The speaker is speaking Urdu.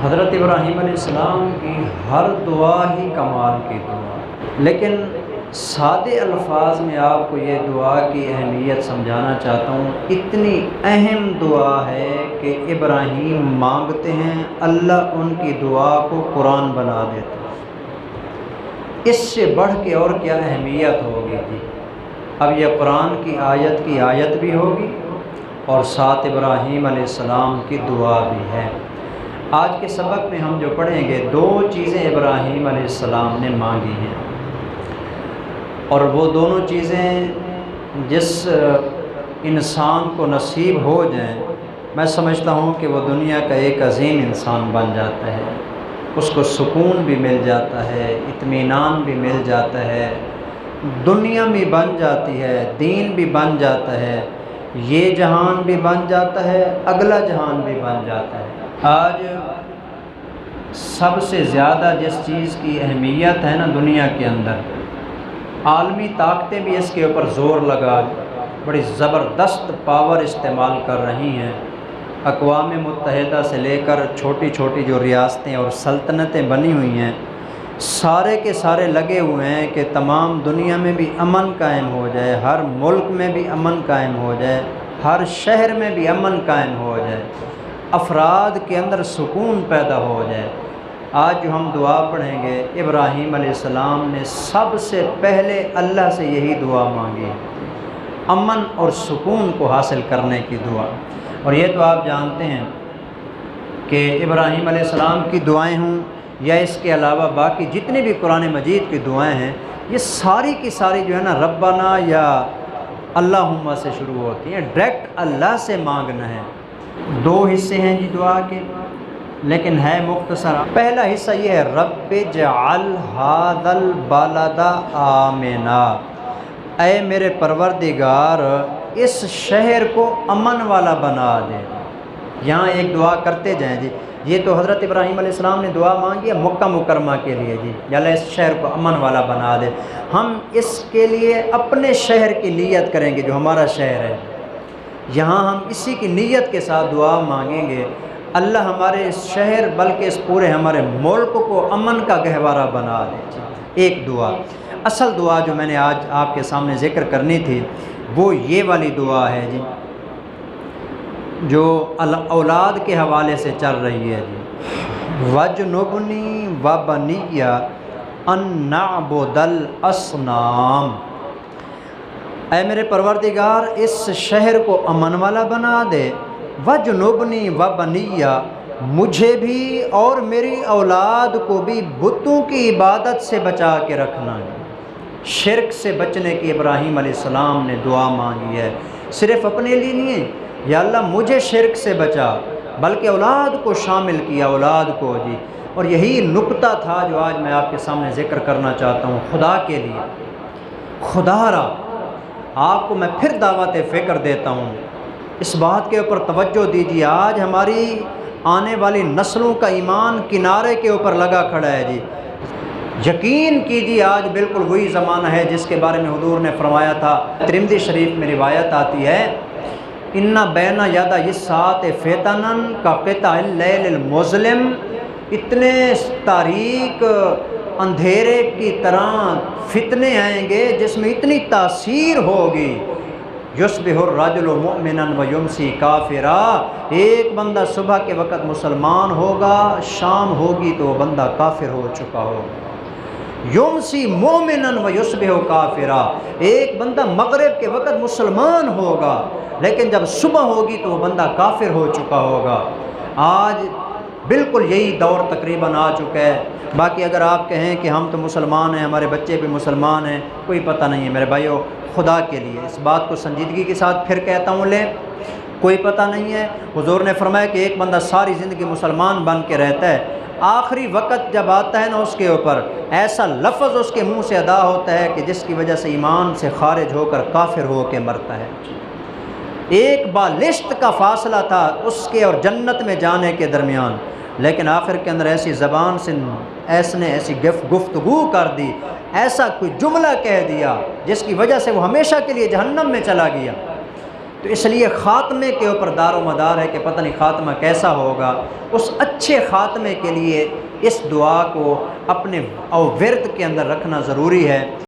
حضرت ابراہیم علیہ السلام کی ہر دعا ہی کمال کی دعا، لیکن سادے الفاظ میں آپ کو یہ دعا کی اہمیت سمجھانا چاہتا ہوں۔ اتنی اہم دعا ہے کہ ابراہیم مانگتے ہیں، اللہ ان کی دعا کو قرآن بنا دیتا ہے۔ اس سے بڑھ کے اور کیا اہمیت ہوگی جی؟ اب یہ قرآن کی آیت بھی ہوگی اور ساتھ ابراہیم علیہ السلام کی دعا بھی ہے۔ آج کے سبق میں ہم جو پڑھیں گے، دو چیزیں ابراہیم علیہ السلام نے مانگی ہیں، اور وہ دونوں چیزیں جس انسان کو نصیب ہو جائیں، میں سمجھتا ہوں کہ وہ دنیا کا ایک عظیم انسان بن جاتا ہے، اس کو سکون بھی مل جاتا ہے، اطمینان بھی مل جاتا ہے، دنیا بھی بن جاتی ہے، دین بھی بن جاتا ہے، یہ جہان بھی بن جاتا ہے، اگلا جہان بھی بن جاتا ہے۔ آج سب سے زیادہ جس چیز کی اہمیت ہے نا دنیا کے اندر، عالمی طاقتیں بھی اس کے اوپر زور لگا بڑی زبردست پاور استعمال کر رہی ہیں۔ اقوام متحدہ سے لے کر چھوٹی چھوٹی جو ریاستیں اور سلطنتیں بنی ہوئی ہیں، سارے کے سارے لگے ہوئے ہیں کہ تمام دنیا میں بھی امن قائم ہو جائے، ہر ملک میں بھی امن قائم ہو جائے، ہر شہر میں بھی امن قائم ہو جائے، افراد کے اندر سکون پیدا ہو جائے۔ آج جو ہم دعا پڑھیں گے، ابراہیم علیہ السلام نے سب سے پہلے اللہ سے یہی دعا مانگی، امن اور سکون کو حاصل کرنے کی دعا۔ اور یہ تو آپ جانتے ہیں کہ ابراہیم علیہ السلام کی دعائیں ہوں یا اس کے علاوہ باقی جتنی بھی قرآن مجید کی دعائیں ہیں، یہ ساری کی ساری جو ہے نا ربنا یا اللہم سے شروع ہوتی ہیں، ڈائریکٹ اللہ سے مانگنا ہے۔ دو حصے ہیں جی دعا کے، لیکن ہے مختصر۔ پہلا حصہ یہ ہے، رب اجعل ھذا البلد آمنا، اے میرے پروردگار اس شہر کو امن والا بنا دے۔ یہاں ایک دعا کرتے جائیں جی، یہ تو حضرت ابراہیم علیہ السلام نے دعا مانگی ہے مکہ مکرمہ کے لیے جی، یا اللہ اس شہر کو امن والا بنا دے۔ ہم اس کے لیے اپنے شہر کی نیت کریں گے جو ہمارا شہر ہے، یہاں ہم اسی کی نیت کے ساتھ دعا مانگیں گے، اللہ ہمارے اس شہر بلکہ اس پورے ہمارے ملک کو امن کا گہوارہ بنا دے۔ ایک دعا، اصل دعا جو میں نے آج آپ کے سامنے ذکر کرنی تھی وہ یہ والی دعا ہے جی، جو اولاد کے حوالے سے چل رہی ہے جی، وَجْنُبْنِي وَبَنِيَّ أَن نَعْبُدَ الْأَصْنَامَ، اے میرے پروردگار اس شہر کو امن والا بنا دے، وَجْنُبْنِي وَبَنِيَّ، مجھے بھی اور میری اولاد کو بھی بتوں کی عبادت سے بچا کے رکھنا ہے۔ شرک سے بچنے کی ابراہیم علیہ السلام نے دعا مانگی ہے، صرف اپنے لیے نہیں ہے، یا اللہ مجھے شرک سے بچا، بلکہ اولاد کو شامل کیا، اولاد کو جی۔ اور یہی نقطہ تھا جو آج میں آپ کے سامنے ذکر کرنا چاہتا ہوں، خدا کے لیے، خدا را آپ کو میں پھر دعوت فکر دیتا ہوں، اس بات کے اوپر توجہ دیجیے۔ آج ہماری آنے والی نسلوں کا ایمان کنارے کے اوپر لگا کھڑا ہے جی، یقین کیجیے آج بالکل وہی زمانہ ہے جس کے بارے میں حضور نے فرمایا تھا۔ ترمذی شریف میں روایت آتی ہے، ان بین یدا الساعۃ فتنا کقطع اللیل المظلم، اتنے تاریک اندھیرے کی طرح فتنے آئیں گے جس میں اتنی تاثیر ہوگی، یصبح الرجل مؤمنا ویمسی کافرا، ایک بندہ صبح کے وقت مسلمان ہوگا، شام ہوگی تو وہ بندہ کافر ہو چکا ہوگا۔ یمسی مومنا ویصبح کافرا، ایک بندہ مغرب کے وقت مسلمان ہوگا لیکن جب صبح ہوگی تو وہ بندہ کافر ہو چکا ہوگا۔ آج بالکل یہی دور تقریباً آ چکا ہے۔ باقی اگر آپ کہیں کہ ہم تو مسلمان ہیں، ہمارے بچے بھی مسلمان ہیں، کوئی پتہ نہیں ہے میرے بھائیو، خدا کے لیے اس بات کو سنجیدگی کے ساتھ پھر کہتا ہوں لیں، کوئی پتہ نہیں ہے۔ حضور نے فرمایا کہ ایک بندہ ساری زندگی مسلمان بن کے رہتا ہے، آخری وقت جب آتا ہے نا اس کے اوپر ایسا لفظ اس کے منہ سے ادا ہوتا ہے کہ جس کی وجہ سے ایمان سے خارج ہو کر کافر ہو کے مرتا ہے۔ ایک بالشت کا فاصلہ تھا اس کے اور جنت میں جانے کے درمیان، لیکن آخر کے اندر ایسی زبان سے ایسی گفتگو کر دی، ایسا کوئی جملہ کہہ دیا جس کی وجہ سے وہ ہمیشہ کے لیے جہنم میں چلا گیا۔ تو اس لیے خاتمے کے اوپر دار و مدار ہے کہ پتہ نہیں خاتمہ کیسا ہوگا۔ اس اچھے خاتمے کے لیے اس دعا کو اپنے ورد کے اندر رکھنا ضروری ہے۔